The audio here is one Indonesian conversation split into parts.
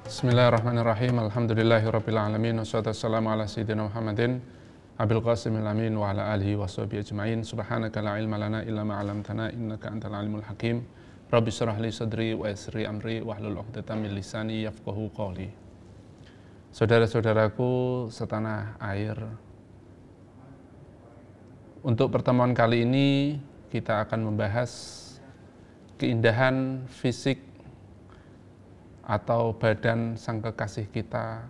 Bismillahirrahmanirrahim. Alhamdulillahirabbil alamin wassalatu wassalamu ala sayyidina Muhammadin abil qasimil amin wa ala alihi washabihi ajmain. Subhanaka la ilma lana illa ma 'allamtana innaka antal alimul hakim. Rabbi shrah li sadri wa yassir li amri wahlul 'uqdatam min lisani yafqahu qawli. Saudara-saudaraku setanah air, untuk pertemuan kali ini kita akan membahas keindahan fisik atau badan sang kekasih kita,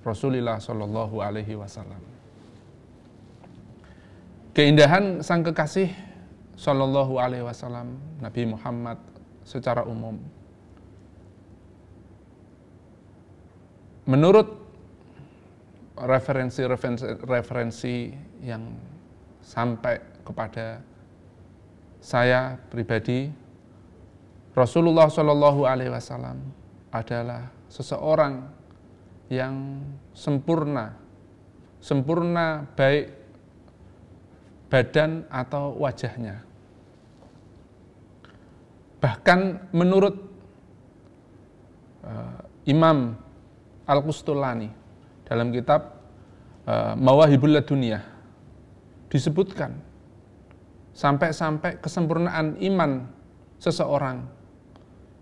Rasulullah Shallallahu Alaihi Wasallam. Keindahan sang kekasih Shallallahu Alaihi Wasallam, Nabi Muhammad secara umum, menurut referensi yang sampai kepada saya pribadi, Rasulullah Shallallahu Alaihi Wasallam adalah seseorang yang sempurna baik badan atau wajahnya. Bahkan menurut Imam Al-Qustulani dalam kitab Mawahibul Laduniyah disebutkan sampai kesempurnaan iman seseorang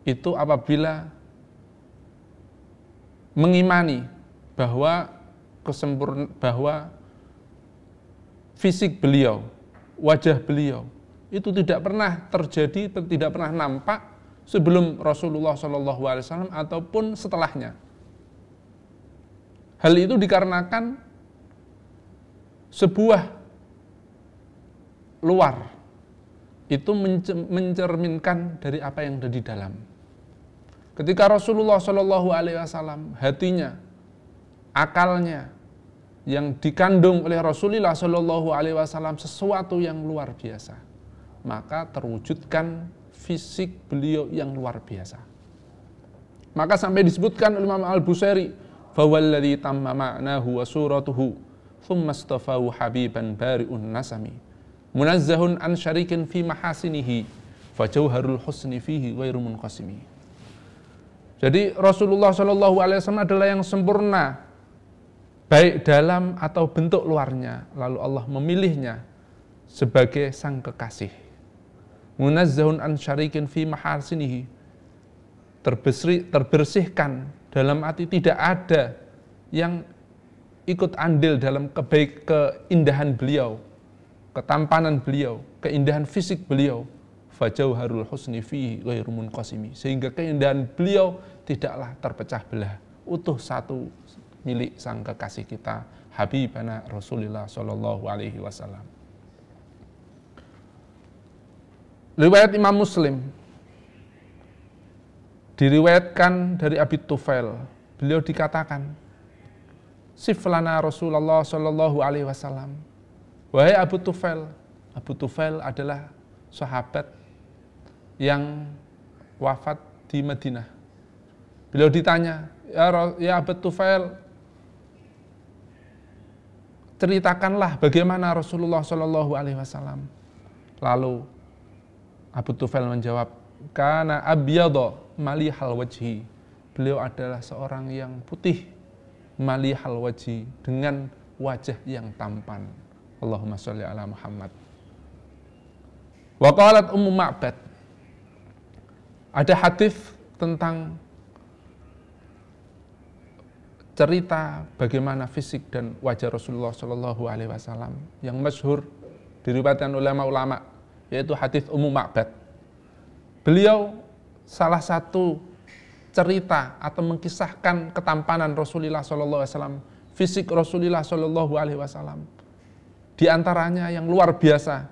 itu apabila mengimani bahwa fisik beliau, wajah beliau itu tidak pernah terjadi, tidak pernah nampak sebelum Rasulullah SAW ataupun setelahnya. Hal itu dikarenakan sebuah luar itu mencerminkan dari apa yang ada di dalam. Ketika Rasulullah Shallallahu Alaihi Wasallam, hatinya, akalnya yang dikandung oleh Rasulullah Shallallahu Alaihi Wasallam sesuatu yang luar biasa, maka terwujudkan fisik beliau yang luar biasa. Maka sampai disebutkan oleh Imam Al-Busairi, "Fawalladzi tamma ma'nahu wa suratuhu, thumma istafahu habiban bari'un nasami, munazzahun an syarikin fi mahasinihi, fajauharul husni fihi ghairu munqasimi." Jadi Rasulullah Shallallahu Alaihi Wasallam adalah yang sempurna baik dalam atau bentuk luarnya, lalu Allah memilihnya sebagai sang kekasih. Munazzahun an syarikin fi mahasinihi, terbersihkan dalam arti tidak ada yang ikut andil dalam keindahan beliau, ketampanan beliau, keindahan fisik beliau. Fajauharul husni fihi ghairu munqasimi, sehingga keindahan beliau tidaklah terpecah belah, utuh satu milik sang kekasih kita, Habibana Rasulullah Shallallahu Alaihi Wasallam. Riwayat Imam Muslim diriwayatkan dari Abi Tufail, beliau dikatakan, "Siflana Rasulullah Shallallahu Alaihi Wasallam." Wahai Abu Tufail, Abu Tufail adalah sahabat yang wafat di Madinah. Beliau ditanya, ya Abu Tufail, ceritakanlah bagaimana Rasulullah Shallallahu Alaihi Wasallam. Lalu Abu Tufail menjawab, "Kana abyadha malihal wajhi." Beliau adalah seorang yang putih, malihal wajhi, dengan wajah yang tampan. Allahumma sholli ala Muhammad. Wa qalat Ummu Ma'bad. Ada hadis tentang cerita bagaimana fisik dan wajah Rasulullah Shallallahu Alaihi Wasallam yang masyhur diriwayatkan ulama-ulama, yaitu hadis Ummu Ma'bad. Beliau salah satu cerita atau mengkisahkan ketampanan Rasulullah Shallallahu Alaihi Wasallam, fisik Rasulullah Shallallahu Alaihi Wasallam. Di antaranya yang luar biasa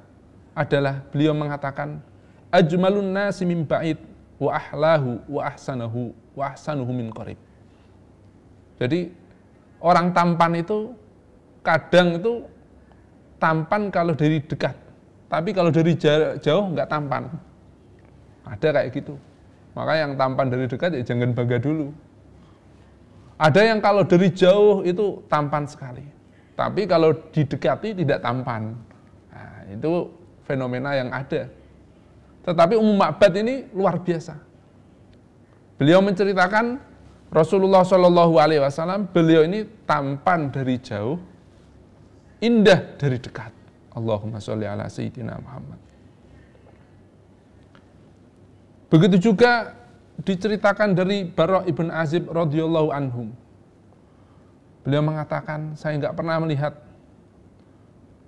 adalah beliau mengatakan, "Ajmalun nasi min ba'id wa ahlahu wa ahsanuhu min qarib." Jadi orang tampan itu kadang itu tampan kalau dari dekat, tapi kalau dari jauh nggak tampan. Ada kayak gitu. Maka yang tampan dari dekat ya jangan bangga dulu. Ada yang kalau dari jauh itu tampan sekali, tapi kalau didekati tidak tampan. Nah, itu fenomena yang ada. Tetapi Ummu Ma'bad ini luar biasa. Beliau menceritakan Rasulullah Shallallahu Alaihi Wasallam, beliau ini tampan dari jauh, indah dari dekat. Allahumma sholli ala sayyidina Muhammad. Begitu juga diceritakan dari Bara' ibn Azib radhiyallahu anhum. Beliau mengatakan, saya nggak pernah melihat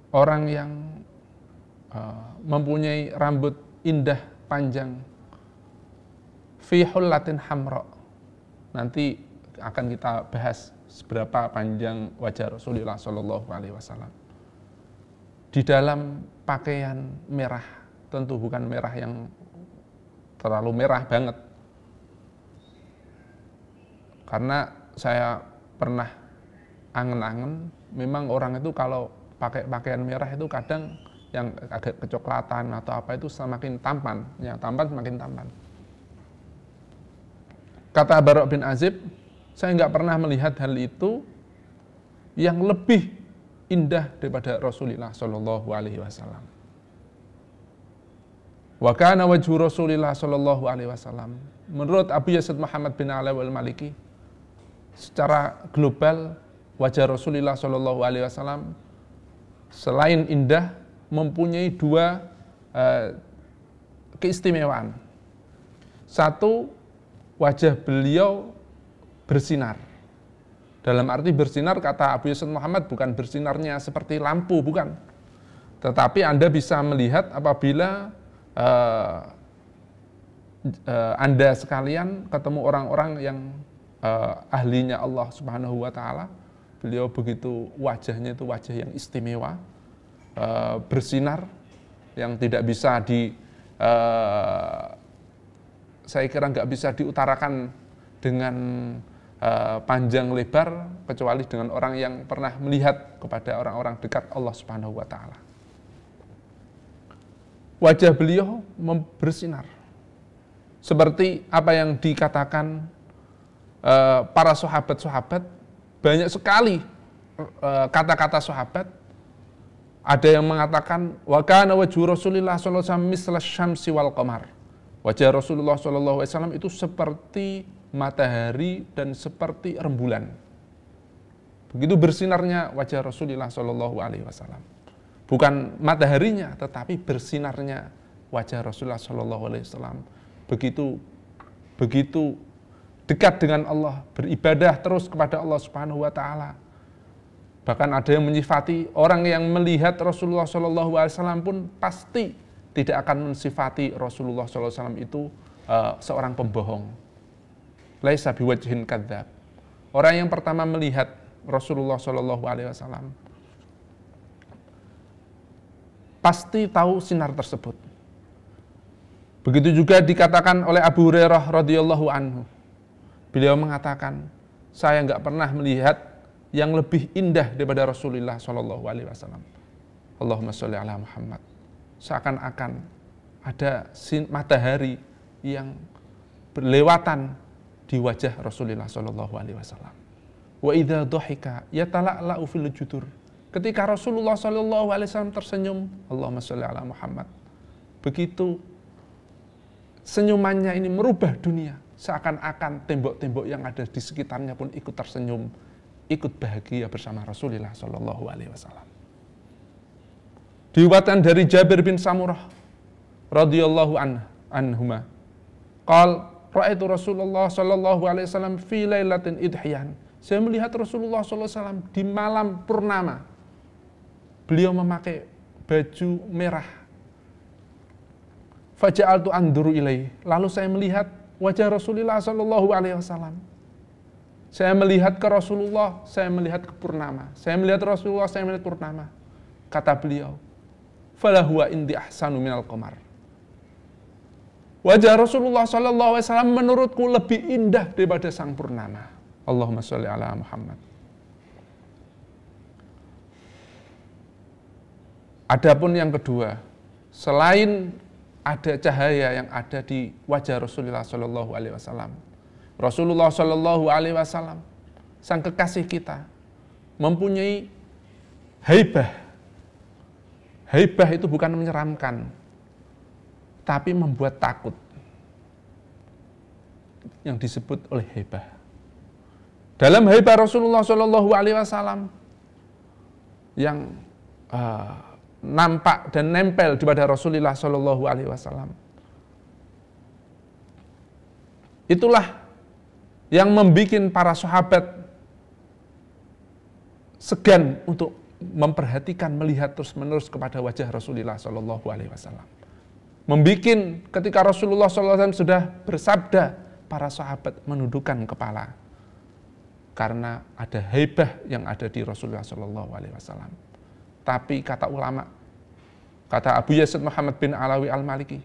orang yang mempunyai rambut indah panjang fi hullatin hamra. Nanti akan kita bahas seberapa panjang wajah Rasulullah Shallallahu Alaihi Wasallam. Di dalam pakaian merah, tentu bukan merah yang terlalu merah banget. Karena saya pernah angen-angen, memang orang itu kalau pakai pakaian merah itu kadang yang agak kecoklatan atau apa itu semakin tampan, yang tampan semakin tampan. Kata Bara' bin Azib, saya nggak pernah melihat hal itu yang lebih indah daripada Rasulullah Shallallahu Alaihi Wasallam. Wa kana wajhu Rasulillah Shallallahu Alaihi Wasallam. Menurut Abu Yazid Muhammad bin Ala al-Maliki, secara global wajah Rasulullah Shallallahu Alaihi Wasallam selain indah mempunyai dua keistimewaan. Satu, wajah beliau bersinar. Dalam arti bersinar, kata Abu Yazid Muhammad, bukan bersinarnya seperti lampu, bukan. Tetapi Anda bisa melihat apabila Anda sekalian ketemu orang-orang yang ahlinya Allah Subhanahu wa Ta'ala, beliau begitu wajahnya itu wajah yang istimewa, bersinar, yang tidak bisa saya kira nggak bisa diutarakan dengan panjang lebar kecuali dengan orang yang pernah melihat kepada orang-orang dekat Allah Subhanahu wa Ta'ala. Wajah beliau bersinar seperti apa yang dikatakan para sahabat-sahabat. Banyak sekali kata-kata sahabat. Ada yang mengatakan wa kana wajhu Rasulillah sallallahu alaihi wasallam misla syamsi wal qamar. Wajah Rasulullah sallallahu alaihi wasallam itu seperti matahari dan seperti rembulan. Begitu bersinarnya wajah Rasulullah sallallahu alaihi wasallam. Bukan mataharinya, tetapi bersinarnya wajah Rasulullah sallallahu alaihi wasallam. Begitu dekat dengan Allah, beribadah terus kepada Allah Subhanahu wa Ta'ala. Bahkan ada yang menyifati orang yang melihat Rasulullah sallallahu alaihi wasallam pun pasti tidak akan mensifati Rasulullah SAW itu seorang pembohong. Laisa biwajhin kadzab. Orang yang pertama melihat Rasulullah SAW pasti tahu sinar tersebut. Begitu juga dikatakan oleh Abu Hurairah radhiyallahu anhu. Beliau mengatakan, saya nggak pernah melihat yang lebih indah daripada Rasulullah SAW. Allahumma sholli ala Muhammad. Seakan-akan ada matahari yang berlewatan di wajah Rasulullah Shallallahu Alaihi Wasallam. Wa idza dhahika yatala'la'u fil judur. Ketika Rasulullah Shallallahu Alaihi Wasallam tersenyum, Allahumma sholli ala Muhammad. Begitu senyumannya ini merubah dunia, seakan-akan tembok-tembok yang ada di sekitarnya pun ikut tersenyum, ikut bahagia bersama Rasulullah Shallallahu Alaihi Wasallam. Diriwayatkan dari Jabir bin Samurah radhiyallahu anhuma. Qal ra'aitu Rasulullah sallallahu alaihi wasallam fi lailatin idhiyan. Saya melihat Rasulullah sallallahu alaihi wasallam di malam purnama. Beliau memakai baju merah. Faja'altu anduru ilaihi. Lalu saya melihat wajah Rasulullah sallallahu alaihi wasallam. Saya melihat ke Rasulullah, saya melihat ke purnama. Saya melihat Rasulullah, saya melihat purnama. Kata beliau, falahuwa indi ahsanu minal qamar. Wajah Rasulullah sallallahu alaihi wasallam menurutku lebih indah daripada sang purnama. Allahumma sholli ala Muhammad. Adapun yang kedua, selain ada cahaya yang ada di wajah Rasulullah sallallahu alaihi wasallam, Rasulullah sallallahu alaihi wasallam, sang kekasih kita, mempunyai haibah. Haibah itu bukan menyeramkan, tapi membuat takut. Yang disebut oleh haibah. dalam haibah Rasulullah Shallallahu Alaihi Wasallam yang nampak dan nempel kepada Rasulullah Shallallahu Alaihi Wasallam. Itulah yang membuat para sahabat segan untuk memperhatikan, melihat terus-menerus kepada wajah Rasulullah Shallallahu Alaihi Wasallam. Membikin ketika Rasulullah SAW sudah bersabda, para sahabat menundukkan kepala karena ada haibah yang ada di Rasulullah Shallallahu Alaihi Wasallam. Tapi kata ulama, kata Abu Yazid Muhammad bin Alawi Al-Maliki,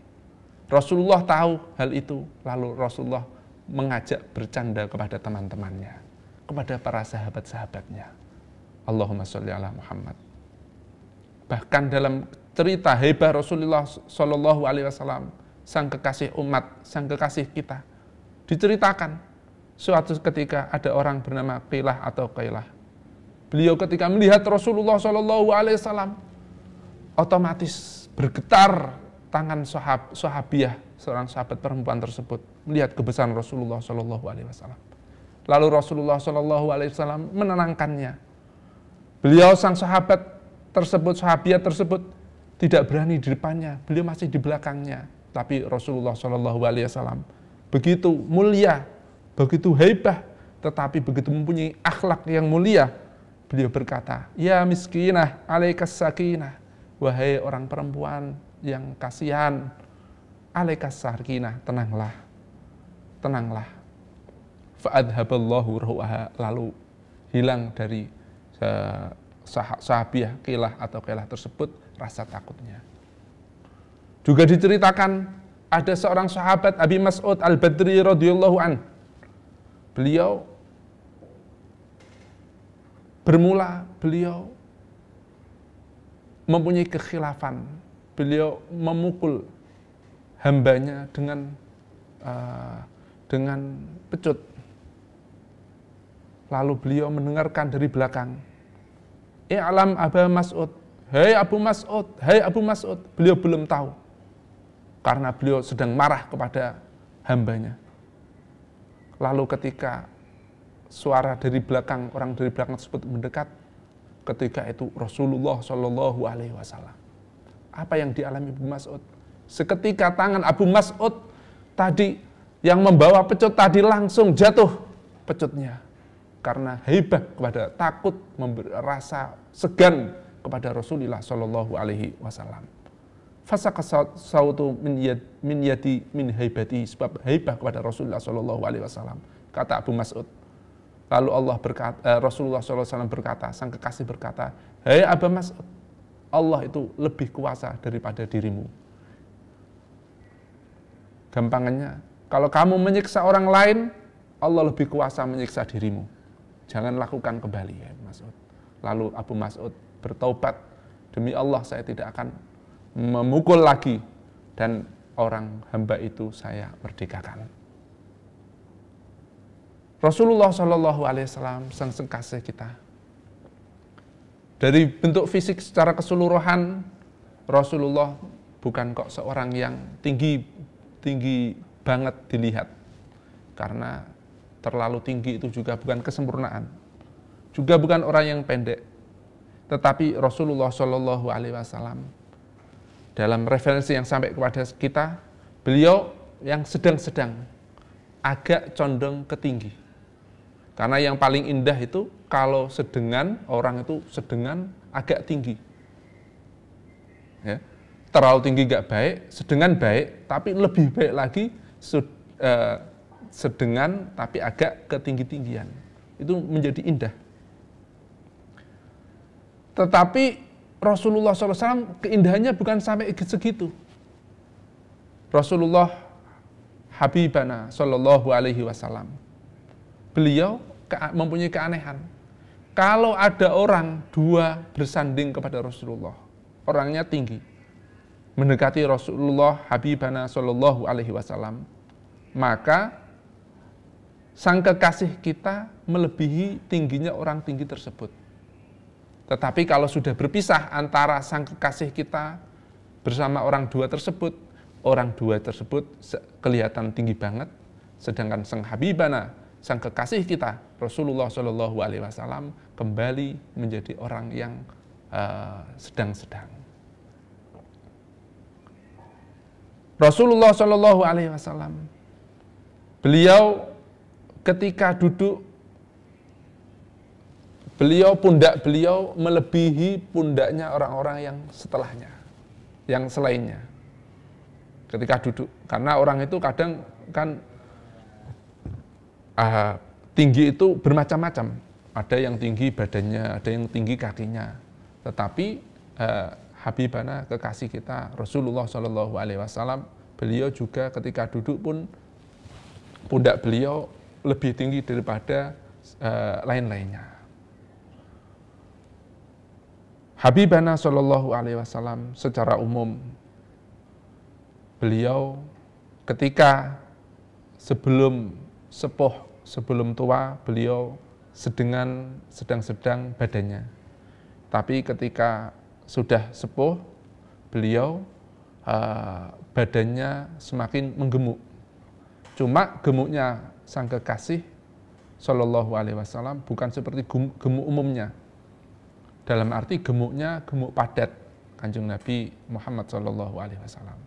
Rasulullah tahu hal itu, lalu Rasulullah mengajak bercanda kepada teman-temannya, kepada para sahabat-sahabatnya. Allahumma sholli ala Muhammad. Bahkan dalam cerita haibah Rasulullah Shallallahu Alaihi Wasallam, sang kekasih umat, sang kekasih kita, diceritakan suatu ketika ada orang bernama Qilah atau Qailah. Beliau ketika melihat Rasulullah Shallallahu Alaihi Wasallam, otomatis bergetar tangan sahabiah, seorang sahabat perempuan tersebut, melihat kebesaran Rasulullah Shallallahu Alaihi Wasallam. Lalu Rasulullah Shallallahu Alaihi Wasallam menenangkannya. Beliau sang sahabat tersebut, sahabiah tersebut tidak berani di depannya, beliau masih di belakangnya. Tapi Rasulullah Shallallahu Alaihi Wasallam begitu mulia, begitu hebat, tetapi begitu mempunyai akhlak yang mulia. Beliau berkata, ya miskinah, alaikas sakinah, wahai orang perempuan yang kasihan, alaikas sakinah, tenanglah, tenanglah. Fa'adhaballahu ruhaha, lalu hilang dari sahabiah Qilah atau Qailah tersebut rasa takutnya. Juga diceritakan ada seorang sahabat Abi Mas'ud Al-Badri radhiyallahu an. Beliau mempunyai kekhilafan. Beliau memukul hambanya dengan pecut. Lalu beliau mendengarkan dari belakang, "I'lam Aba Mas'ud, hei Abu Mas'ud, hei Abu Mas'ud." Beliau belum tahu, karena beliau sedang marah kepada hambanya. Lalu ketika suara dari belakang, orang dari belakang tersebut mendekat, ketika itu Rasulullah Shallallahu Alaihi Wasallam. Apa yang dialami Abu Mas'ud? Seketika tangan Abu Mas'ud tadi yang membawa pecut tadi langsung jatuh pecutnya. Karena heibah kepada takut, rasa segan kepada Rasulullah Shallallahu Alaihi Wasallam. Fasaka sautu min yadi min haibati, sebab heibah kepada Rasulullah Shallallahu Alaihi Wasallam. Kata Abu Mas'ud. Lalu Rasulullah SAW berkata, sang kekasih berkata, hei Abu Mas'ud, Allah itu lebih kuasa daripada dirimu. Gampangannya, kalau kamu menyiksa orang lain, Allah lebih kuasa menyiksa dirimu. Jangan lakukan kembali, ya Mas'ud. Lalu Abu Mas'ud bertaubat, demi Allah saya tidak akan memukul lagi, dan orang hamba itu saya merdekakan. Rasulullah Shallallahu Alaihi Wasallam sang kekasih kita. Dari bentuk fisik secara keseluruhan, Rasulullah bukan kok seorang yang tinggi banget dilihat, karena terlalu tinggi itu juga bukan kesempurnaan, juga bukan orang yang pendek. Tetapi Rasulullah Shallallahu Alaihi Wasallam dalam referensi yang sampai kepada kita, beliau yang sedang-sedang, agak condong ke tinggi. Karena yang paling indah itu kalau sedengan, orang itu sedengan agak tinggi. Ya. Terlalu tinggi gak baik, sedengan baik, tapi lebih baik lagi sedengan tapi agak ketinggi-tinggian. Itu menjadi indah. Tetapi Rasulullah SAW keindahannya bukan sampai segitu. Rasulullah Habibana Sallallahu Alaihi Wasallam, beliau mempunyai keanehan. Kalau ada orang dua bersanding kepada Rasulullah, orangnya tinggi, mendekati Rasulullah Habibana Sallallahu Alaihi Wasallam, maka sang kekasih kita melebihi tingginya orang tinggi tersebut. Tetapi kalau sudah berpisah antara sang kekasih kita bersama orang dua tersebut kelihatan tinggi banget, sedangkan sang Habibana sang kekasih kita Rasulullah Shallallahu Alaihi Wasallam kembali menjadi orang yang sedang-sedang. Rasulullah Shallallahu Alaihi Wasallam, beliau ketika duduk, pundak beliau melebihi pundaknya orang-orang yang setelahnya, yang selainnya. Ketika duduk, karena orang itu kadang kan tinggi itu bermacam-macam. Ada yang tinggi badannya, ada yang tinggi kakinya. Tetapi Habibana kekasih kita Rasulullah Shallallahu Alaihi Wasallam, beliau juga ketika duduk pun pundak beliau lebih tinggi daripada lain-lainnya. Habibana Shallallahu Alaihi Wasallam secara umum, beliau ketika sebelum sepuh, sebelum tua, beliau sedang-sedang badannya. Tapi ketika sudah sepuh, beliau badannya semakin menggemuk. Cuma gemuknya sang kekasih Shallallahu Alaihi Wasallam bukan seperti gemuk umumnya. Dalam arti gemuknya gemuk padat, Kanjeng Nabi Muhammad Shallallahu Alaihi Wasallam.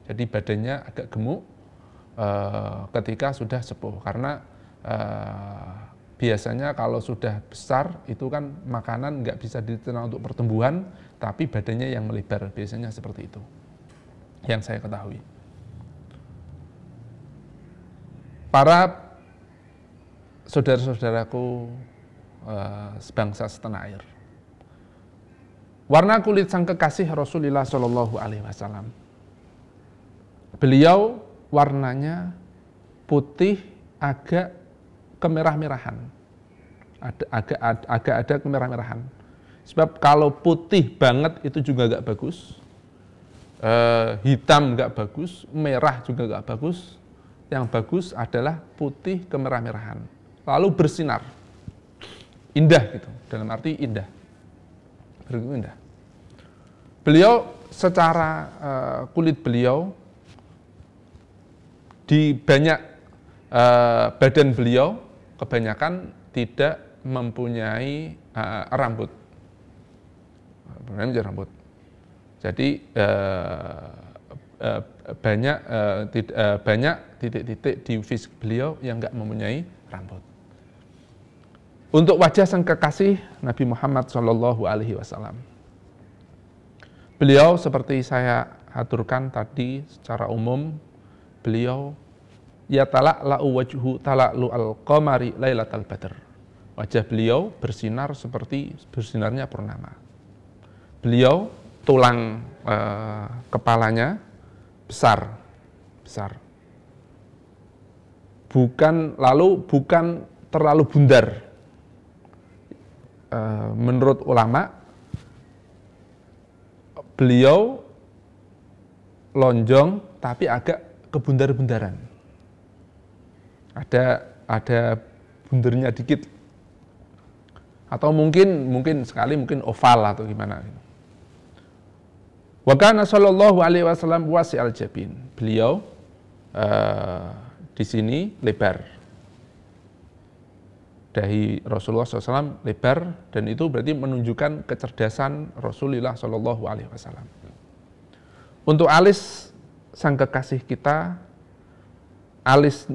Jadi badannya agak gemuk ketika sudah sepuh, karena biasanya kalau sudah besar itu kan makanan nggak bisa diterima untuk pertumbuhan, tapi badannya yang melebar, biasanya seperti itu yang saya ketahui. Para saudara-saudaraku sebangsa setanah air, warna kulit sang kekasih Rasulullah Shallallahu Alaihi Wasallam, beliau warnanya putih agak kemerah-merahan, agak ada kemerah-merahan. Sebab kalau putih banget itu juga nggak bagus, hitam nggak bagus, merah juga nggak bagus. Yang bagus adalah putih kemerah-merahan, lalu bersinar, indah gitu. Dalam arti indah, begitu indah. Beliau secara kulit beliau di banyak badan beliau kebanyakan tidak mempunyai rambut. Jadi banyak titik-titik di fisik beliau yang nggak mempunyai rambut. Untuk wajah sang kekasih Nabi Muhammad Shallallahu Alaihi Wasallam, beliau seperti saya aturkan tadi secara umum, beliau ya tala'la'u wajhu tala'lu al-qamari lailatal badr. Wajah beliau bersinar seperti bersinarnya purnama. Beliau tulang kepalanya besar. Bukan terlalu bundar. Menurut ulama, beliau lonjong tapi agak kebundar-bundaran. Ada bundernya dikit, atau mungkin sekali mungkin oval atau gimana. Wa kana sallallahu alaihi wasallam wasi'al jabin. Beliau di sini lebar. Dahi Rasulullah SAW lebar, dan itu berarti menunjukkan kecerdasan Rasulullah SAW. Untuk alis sang kekasih kita, alis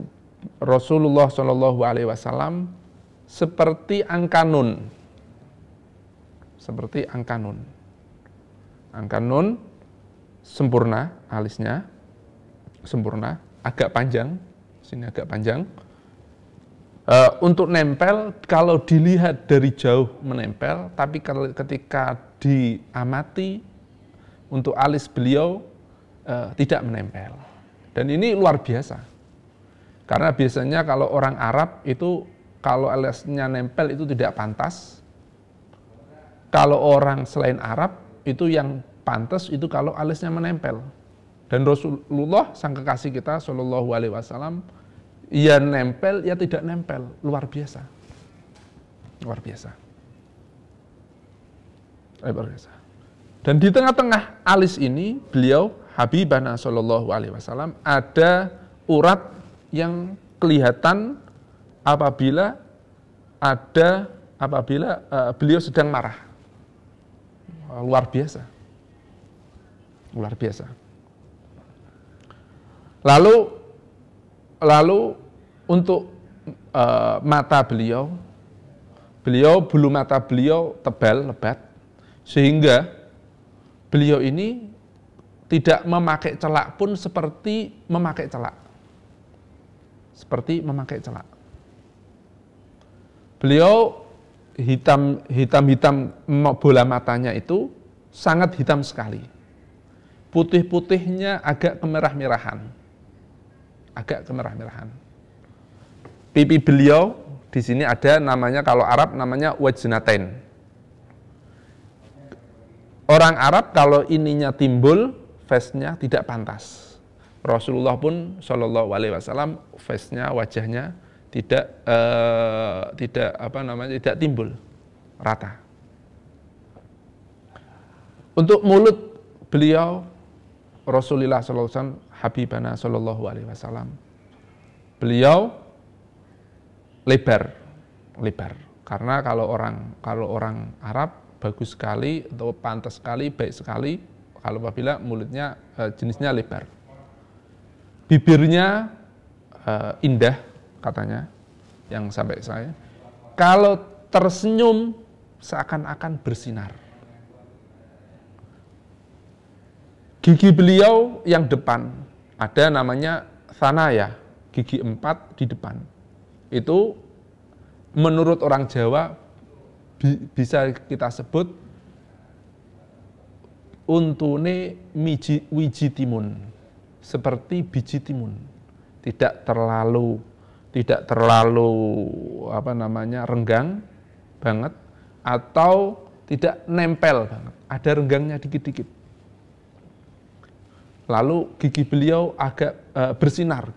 Rasulullah SAW seperti angka nun. Seperti angka nun. Angka nun sempurna, alisnya sempurna, agak panjang, sini agak panjang. Untuk nempel, kalau dilihat dari jauh menempel, tapi ketika diamati untuk alis beliau tidak menempel. Dan ini luar biasa. Karena biasanya kalau orang Arab itu kalau alisnya nempel itu tidak pantas. Kalau orang selain Arab itu yang pantas itu kalau alisnya menempel. Dan Rasulullah sang kekasih kita Shallallahu Alaihi Wasallam, ya nempel ya tidak nempel, luar biasa. Luar biasa. Dan di tengah-tengah alis ini beliau Habibana Shallallahu Alaihi Wasallam ada urat yang kelihatan apabila beliau sedang marah. Luar biasa. Luar biasa. Lalu untuk mata beliau bulu mata beliau tebal, lebat, sehingga beliau ini tidak memakai celak pun seperti memakai celak. Seperti memakai celak. Beliau hitam bola matanya itu sangat hitam sekali. Putih-putihnya agak kemerah-merahan. Pipi beliau di sini ada namanya, kalau Arab namanya wajnatain. Orang Arab kalau ininya timbul, face-nya tidak pantas. Rasulullah pun Shallallahu Alaihi Wasallam face-nya, wajahnya tidak timbul rata. Untuk mulut beliau Rasulullah Sallallahu Alaihi Wasallam, Habibana Sallallahu Alaihi Wasallam, beliau lebar. Karena kalau orang Arab bagus sekali atau pantas sekali, baik sekali kalau apabila mulutnya jenisnya lebar. Bibirnya indah katanya, yang sampai saya. Kalau tersenyum seakan-akan bersinar. Gigi beliau yang depan ada namanya thanaya, gigi 4 di depan. Itu menurut orang Jawa bisa kita sebut untune wiji timun, seperti biji timun, tidak terlalu renggang banget atau tidak nempel banget, ada renggangnya dikit-dikit. Lalu gigi beliau agak bersinar.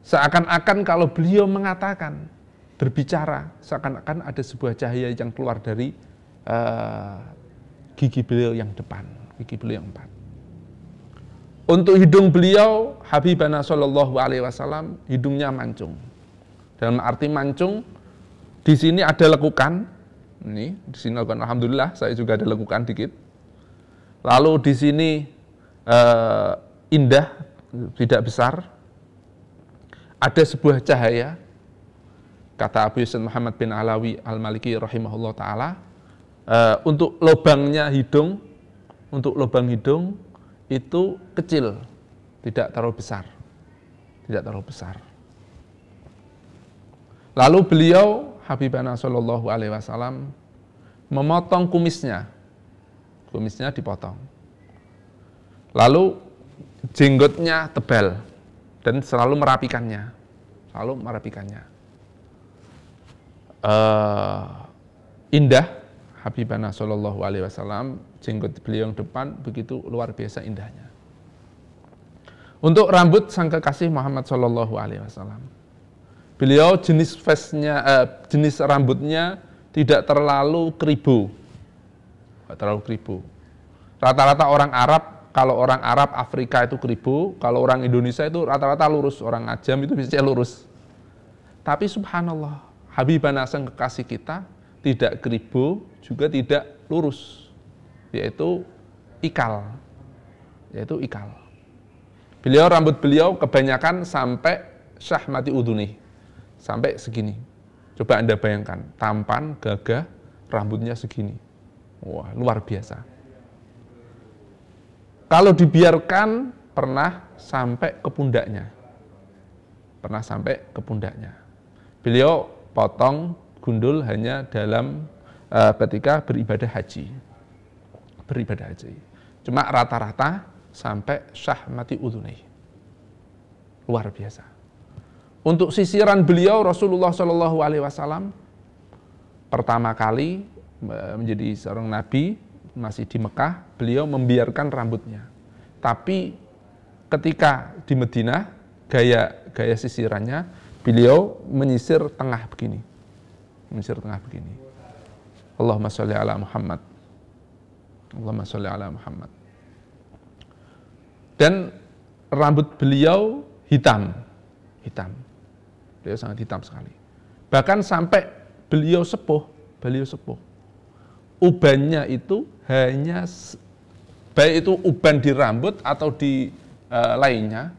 Seakan-akan kalau beliau mengatakan, berbicara, seakan-akan ada sebuah cahaya yang keluar dari gigi beliau yang depan, gigi beliau yang 4. Untuk hidung beliau, Habibana Shallallahu Alaihi Wasallam, hidungnya mancung. Dalam arti mancung, di sini ada lekukan. Ini, di sini lekukan. Alhamdulillah, saya juga ada lekukan dikit. Lalu di sini indah, tidak besar. Ada sebuah cahaya. Kata Abu Yusuf Muhammad bin Alawi Al-Maliki rahimahullah ta'ala, untuk lubang hidung itu kecil, tidak terlalu besar. Lalu beliau Habibana Shallallahu Alaihi Wasallam memotong kumisnya dipotong. Lalu jenggotnya tebal dan selalu merapikannya. Indah Habibana Shallallahu Alaihi Wasallam, jenggot beliau yang depan begitu luar biasa indahnya. Untuk rambut sang kekasih Muhammad Shallallahu Alaihi Wasallam, beliau jenis rambutnya tidak terlalu keribu. Rata-rata orang Arab, kalau orang Arab Afrika itu keribu, kalau orang Indonesia itu rata-rata lurus, orang Ajam itu biasanya lurus. Tapi subhanallah, Habibana sang kekasih kita tidak keribu, juga tidak lurus, yaitu ikal. Rambut beliau kebanyakan sampai syahmati udhuni, sampai segini. Coba Anda bayangkan, tampan, gagah, rambutnya segini. Wah, luar biasa. Kalau dibiarkan pernah sampai ke pundaknya. Beliau potong, gundul hanya dalam ketika beribadah haji. Cuma rata-rata sampai syahmati udhuni. Luar biasa. Untuk sisiran beliau Rasulullah Shallallahu Alaihi Wasallam pertama kali menjadi seorang nabi masih di Mekah, beliau membiarkan rambutnya. Tapi ketika di Madinah, gaya sisirannya beliau menyisir tengah begini. Allahumma sholli ala Muhammad. Dan rambut beliau hitam. Beliau sangat hitam sekali. Bahkan sampai beliau sepuh, ubannya itu hanya, baik itu uban di rambut atau di lainnya,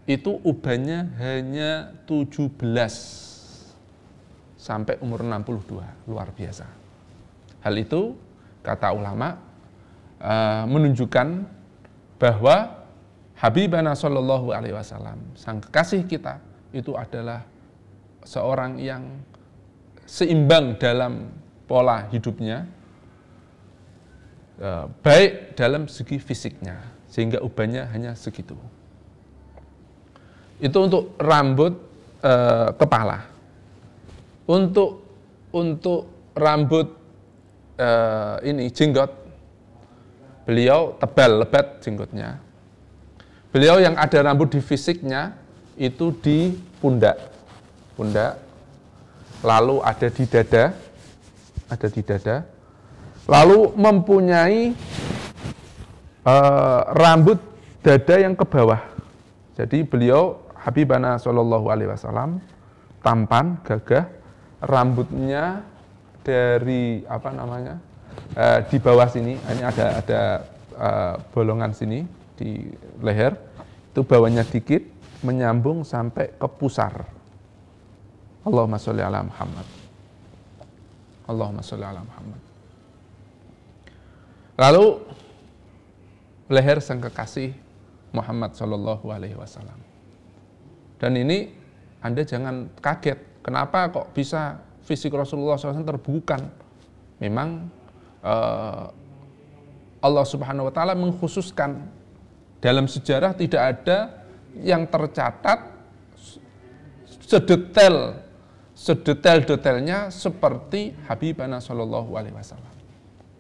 itu ubannya hanya 17 sampai umur 62, luar biasa. Hal itu, kata ulama, menunjukkan bahwa Habibana Shallallahu Alaihi Wasallam, sang kekasih kita, itu adalah seorang yang seimbang dalam pola hidupnya, baik dalam segi fisiknya, sehingga ubannya hanya segitu. Itu untuk rambut kepala. Untuk rambut ini jenggot, beliau tebal lebat jenggotnya. Beliau yang ada rambut di fisiknya itu di pundak, lalu ada di dada, lalu mempunyai rambut dada yang ke bawah. Jadi beliau Habibana Shallallahu Alaihi Wasallam tampan, gagah, rambutnya dari di bawah sini, ini ada bolongan sini di leher, itu bawahnya dikit, menyambung sampai ke pusar. Allahumma sholli ala Muhammad. Allahumma sholli ala Muhammad. Lalu leher sang kekasih Muhammad Shallallahu Alaihi Wasallam. Dan ini Anda jangan kaget, kenapa kok bisa fisik Rasulullah SAW terbukukan? Memang Allah Subhanahu Wa Taala mengkhususkan, dalam sejarah tidak ada yang tercatat sedetail-detailnya seperti Habibana Shallallahu Alaihi Wasallam,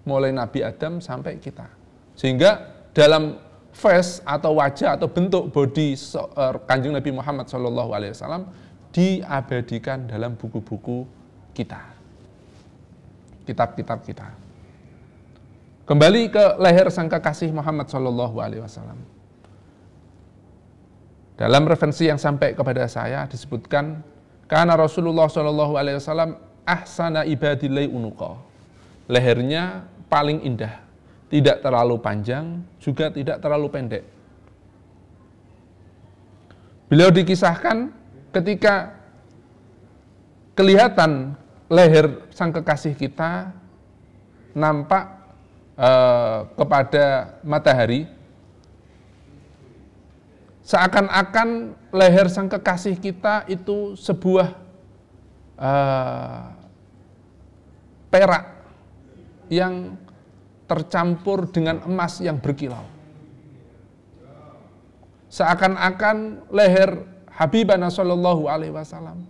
mulai Nabi Adam sampai kita, sehingga dalam face atau wajah atau bentuk body Kanjeng Nabi Muhammad Shallallahu Alaihi Wasallam diabadikan dalam buku-buku kita, kitab-kitab kita. Kembali ke leher sang kekasih Muhammad Shallallahu Alaihi Wasallam. Dalam referensi yang sampai kepada saya disebutkan, karena Rasulullah Shallallahu Alaihi Wasallam ahsana ibadilai unuqa, lehernya paling indah, tidak terlalu panjang, juga tidak terlalu pendek. Beliau dikisahkan ketika kelihatan leher sang kekasih kita nampak kepada matahari, seakan-akan leher sang kekasih kita itu sebuah perak yang tercampur dengan emas yang berkilau. Seakan-akan leher Habibana Shallallahu Alaihi Wasallam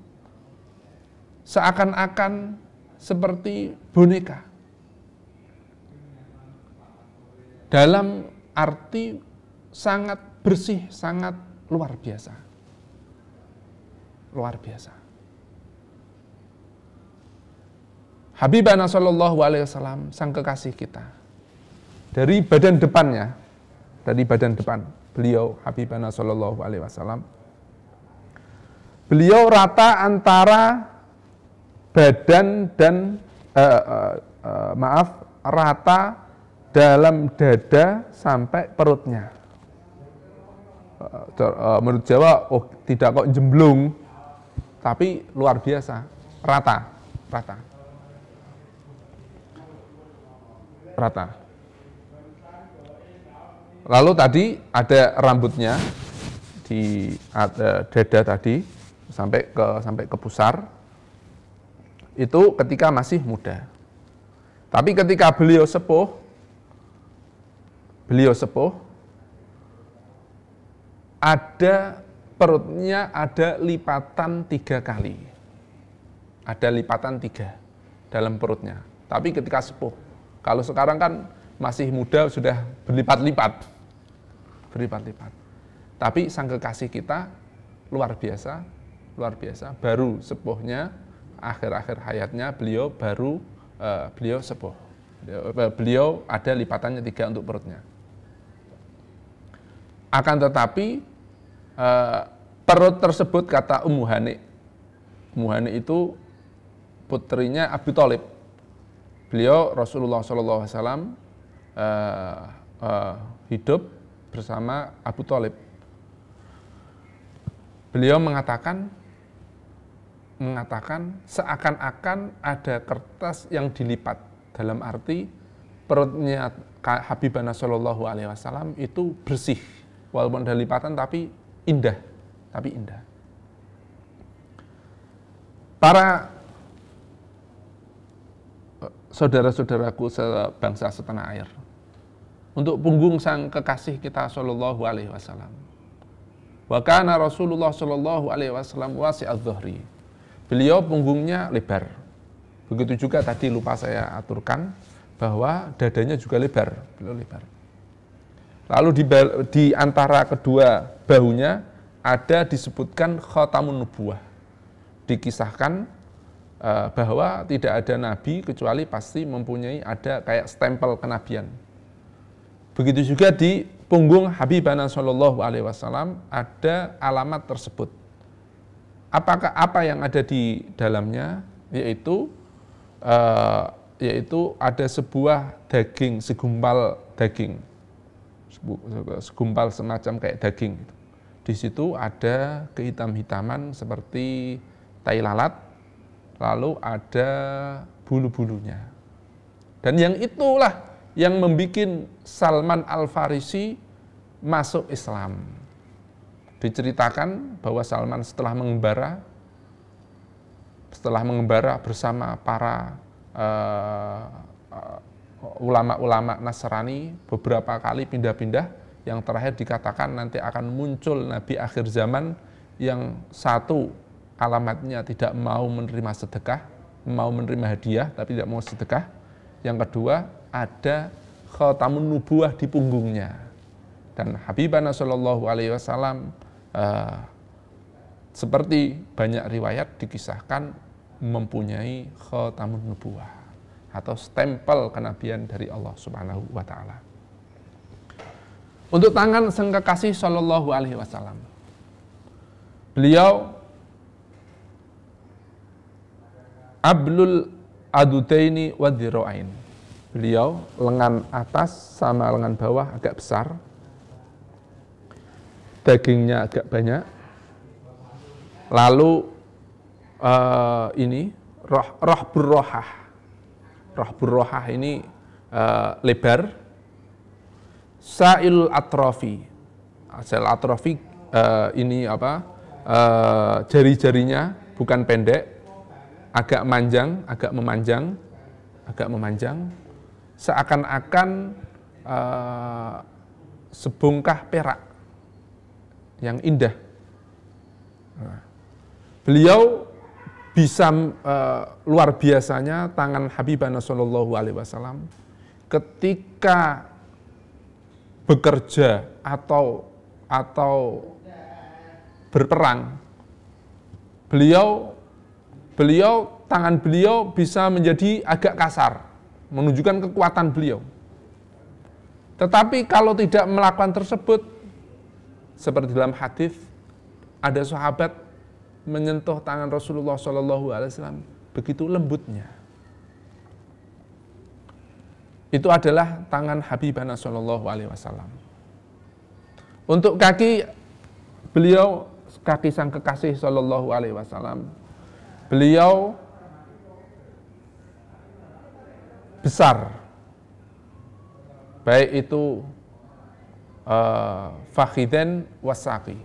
seakan-akan seperti boneka. Dalam arti sangat bersih, sangat luar biasa. Luar biasa. Habibana Shallallahu Alaihi Wasallam, sang kekasih kita, dari badan depannya, dari badan depan beliau Habibana Shallallahu Alaihi Wasallam, beliau rata antara badan dan rata dalam dada sampai perutnya. Menurut Jawa, tidak kok jemblung, tapi luar biasa, rata. Lalu tadi ada rambutnya di dada tadi sampai ke pusar. Itu ketika masih muda. Tapi ketika beliau sepuh, ada perutnya ada lipatan 3 kali. Ada lipatan 3 dalam perutnya. Tapi ketika sepuh, kalau sekarang kan masih muda sudah berlipat-lipat. Tapi sang kekasih kita luar biasa. Baru sepuhnya, akhir-akhir hayatnya beliau sepuh. Beliau ada lipatannya 3 untuk perutnya. Akan tetapi perut tersebut, kata Ummu Hani. Ummu Hani itu putrinya Abu Thalib. Beliau Rasulullah SAW hidup bersama Abu Thalib. Beliau mengatakan seakan-akan ada kertas yang dilipat, dalam arti perutnya Habibana Shallallahu Alaihi Wasallam itu bersih, walaupun ada lipatan tapi indah, Para saudara-saudaraku sebangsa setanah air, untuk punggung sang kekasih kita Shallallahu Alaihi Wasallam. Wa kana Rasulullah Shallallahu Alaihi Wasallam wasi'adz dhuhri. Beliau punggungnya lebar. Begitu juga tadi lupa saya aturkan bahwa dadanya juga lebar, beliau lebar. Lalu di antara kedua bahunya ada disebutkan khatamun nubuwah. Dikisahkan bahwa tidak ada nabi kecuali pasti mempunyai ada kayak stempel kenabian. Begitu juga di punggung Habibana Shallallahu Alaihi Wasallam ada alamat tersebut. Apakah apa yang ada di dalamnya? Yaitu ada sebuah daging, segumpal daging, segumpal semacam kayak daging. Di situ ada kehitam-hitaman seperti tai lalat, lalu ada bulu-bulunya. Dan yang itulah yang membuat Salman Al-Farisi masuk Islam. Diceritakan bahwa Salman setelah mengembara bersama para ulama-ulama Nasrani, beberapa kali pindah-pindah, yang terakhir dikatakan nanti akan muncul Nabi akhir zaman yang satu alamatnya tidak mau menerima sedekah, mau menerima hadiah tapi tidak mau sedekah. Yang kedua, ada khatamun nubuwah di punggungnya. Dan Habibana Shallallahu Alaihi Wasallam seperti banyak riwayat dikisahkan mempunyai khatamun nubuwah atau stempel kenabian dari Allah Subhanahu wa taala. Untuk tangan sang kekasih Shallallahu Alaihi Wasallam, beliau ablul adutaini wa dhira'ain. Beliau lengan atas sama lengan bawah agak besar, dagingnya agak banyak. Lalu ini roh burrohah ini lebar. Sa'il atrofi, ini apa? Jari-jarinya bukan pendek, agak memanjang, seakan-akan sebongkah perak yang indah. Beliau bisa luar biasanya tangan Habibana Shallallahu Alaihi Wasallam ketika bekerja atau berperang, tangan beliau bisa menjadi agak kasar, menunjukkan kekuatan beliau. Tetapi kalau tidak melakukan tersebut, seperti dalam hadis, ada sahabat menyentuh tangan Rasulullah SAW begitu lembutnya. Itu adalah tangan Habibana Shallallahu Alaihi Wasallam. Untuk kaki beliau, kaki sang kekasih Shallallahu Alaihi Wasallam, beliau besar, baik itu fakhidhen wasaqi.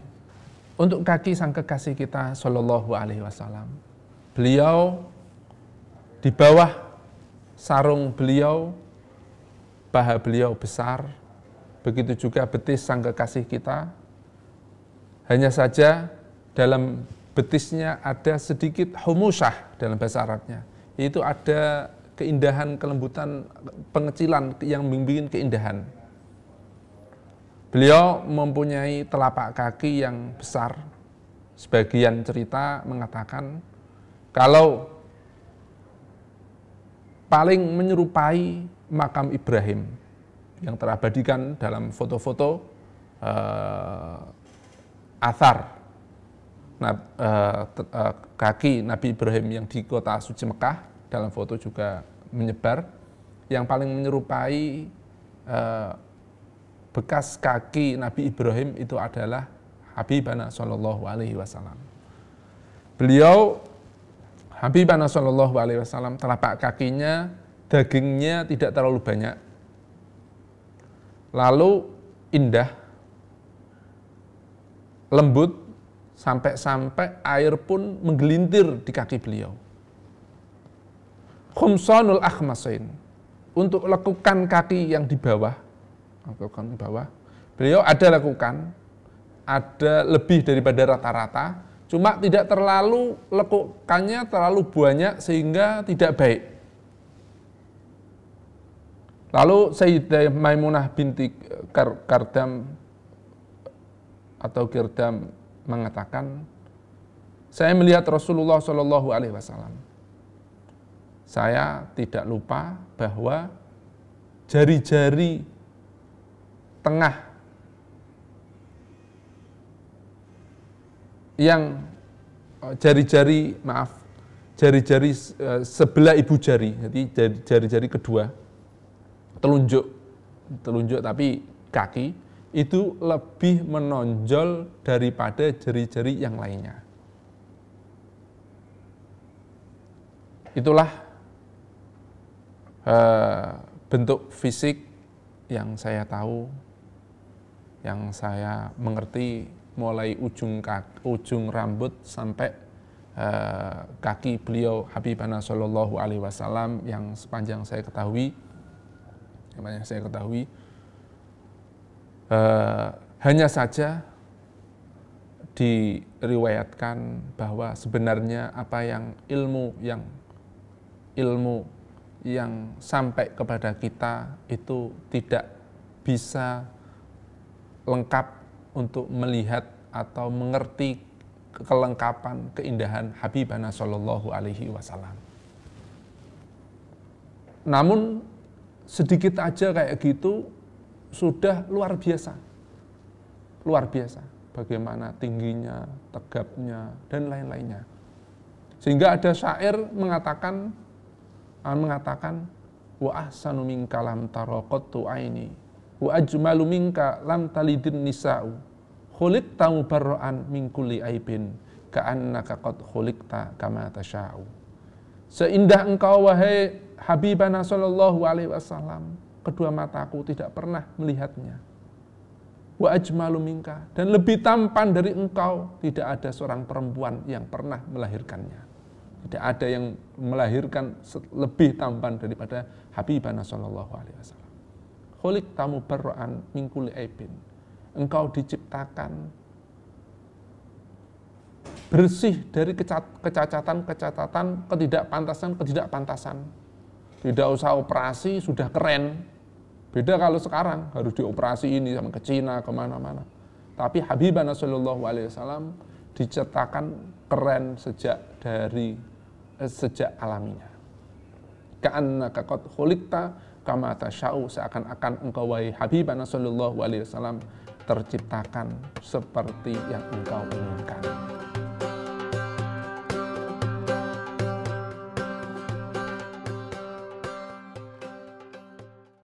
Untuk kaki sang kekasih kita Shallallahu Alaihi Wasallam, beliau di bawah sarung beliau, paha beliau besar, begitu juga betis sang kekasih kita. Hanya saja dalam betisnya ada sedikit humusah dalam bahasa Arabnya, yaitu ada keindahan, kelembutan, pengecilan yang membuat keindahan. Beliau mempunyai telapak kaki yang besar. Sebagian cerita mengatakan kalau paling menyerupai makam Ibrahim yang terabadikan dalam foto-foto athar kaki Nabi Ibrahim yang di kota suci Mekah, dalam foto juga menyebar. Yang paling menyerupai bekas kaki Nabi Ibrahim itu adalah Habibana Shallallahu Alaihi Wasallam. Beliau Habibana Shallallahu Alaihi Wasallam, telapak kakinya dagingnya tidak terlalu banyak, lalu indah, lembut, sampai air pun menggelintir di kaki beliau. Khumsanul akhmasain, untuk lekukan kaki yang di bawah, beliau ada lekukan, ada lebih daripada rata-rata, cuma tidak terlalu lekukannya terlalu banyak sehingga tidak baik. Lalu Sayyidah Maimunah binti Kardam atau Kirdam mengatakan, saya melihat Rasulullah Shallallahu Alaihi Wasallam. Saya tidak lupa bahwa jari-jari tengah yang jari-jari sebelah ibu jari, jadi jari-jari kedua, telunjuk tapi kaki itu lebih menonjol daripada jari-jari yang lainnya. Itulah bentuk fisik yang saya tahu, yang saya mengerti, mulai ujung rambut sampai kaki beliau Habibana Shallallahu Alaihi Wasallam yang sepanjang saya ketahui. Hanya saja diriwayatkan bahwa sebenarnya apa yang ilmu yang sampai kepada kita itu tidak bisa lengkap untuk melihat atau mengerti kelengkapan keindahan Habibana Shallallahu Alaihi Wasallam. Namun sedikit aja kayak gitu sudah luar biasa bagaimana tingginya, tegapnya, dan lain-lainnya. Sehingga ada syair mengatakan wa ahsanu minka lam taraqattu aini wa ajmalu minka lam talidin nisa'u khuliqta mubarra'an min kulli aibin ka'annaka qad khuliqta kama tasha'u. Seindah engkau wahai Habibana Shallallahu Alaihi Wasallam, kedua mataku tidak pernah melihatnya. Wa ajmalu minka, dan lebih tampan dari engkau tidak ada seorang perempuan yang pernah melahirkannya. Tidak ada yang melahirkan lebih tampan daripada Habibana Shallallahu Alaihi Wasallam. Khuliqta mubarra'an min kulli aibin. Engkau diciptakan bersih dari kecacatan, ketidakpantasan. Tidak usah operasi, sudah keren. Beda kalau sekarang, harus dioperasi ini sama ke Cina, kemana-mana. Tapi Habibana Shallallahu Alaihi Wasallam diciptakan keren sejak alaminya. Ka'annaka qad khuliqta kama tasha'u, seakan-akan engkau wahai Habibana Shallallahu Alaihi Wasallam terciptakan seperti yang engkau inginkan.